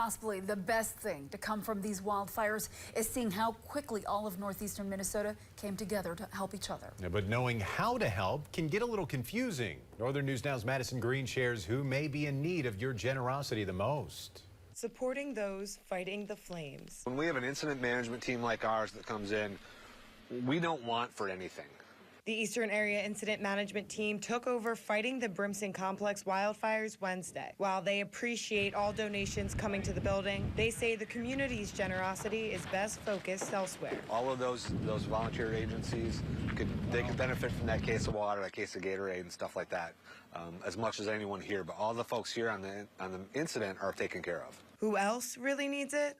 possibly the best thing to come from these wildfires is seeing how quickly all of northeastern Minnesota came together to help each other. Yeah, but knowing how to help can get a little confusing. Northern News Now's Madison Green shares who may be in need of your generosity the most. Supporting those fighting the flames. When we have an incident management team like ours that comes in, we don't want for anything. The Eastern Area Incident Management Team took over fighting the Brimson Complex wildfires Wednesday. While they appreciate all donations coming to the building, they say the community's generosity is best focused elsewhere. All of those volunteer agencies, could benefit from that case of water, that case of Gatorade and stuff like that, as much as anyone here. But all the folks here on the incident are taken care of. Who else really needs it?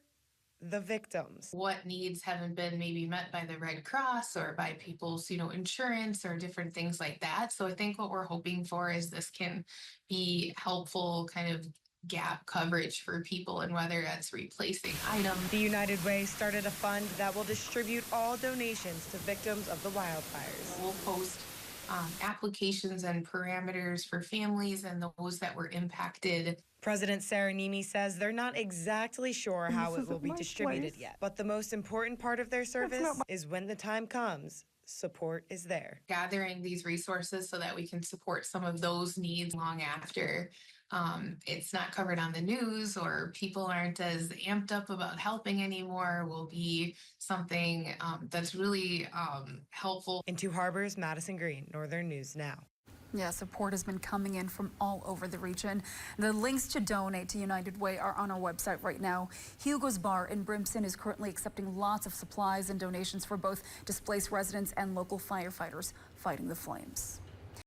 The victims. What needs haven't been maybe met by the Red Cross or by people's, insurance or different things like that. So I think what we're hoping for is this can be helpful kind of gap coverage for people, and whether that's replacing items. The United Way started a fund that will distribute all donations to victims of the wildfires. We'll post applications and parameters for families and those that were impacted. President Sarah Nemi says they're not exactly sure how it will be distributed yet, but the most important part of their service is when the time comes, support is there. Gathering these resources so that we can support some of those needs long after it's not covered on the news or people aren't as amped up about helping anymore will be something that's really helpful. In Two Harbors, Madison Green, Northern News Now. Yeah, support has been coming in from all over the region. The links to donate to United Way are on our website right now. Hugo's Bar in Brimson is currently accepting lots of supplies and donations for both displaced residents and local firefighters fighting the flames.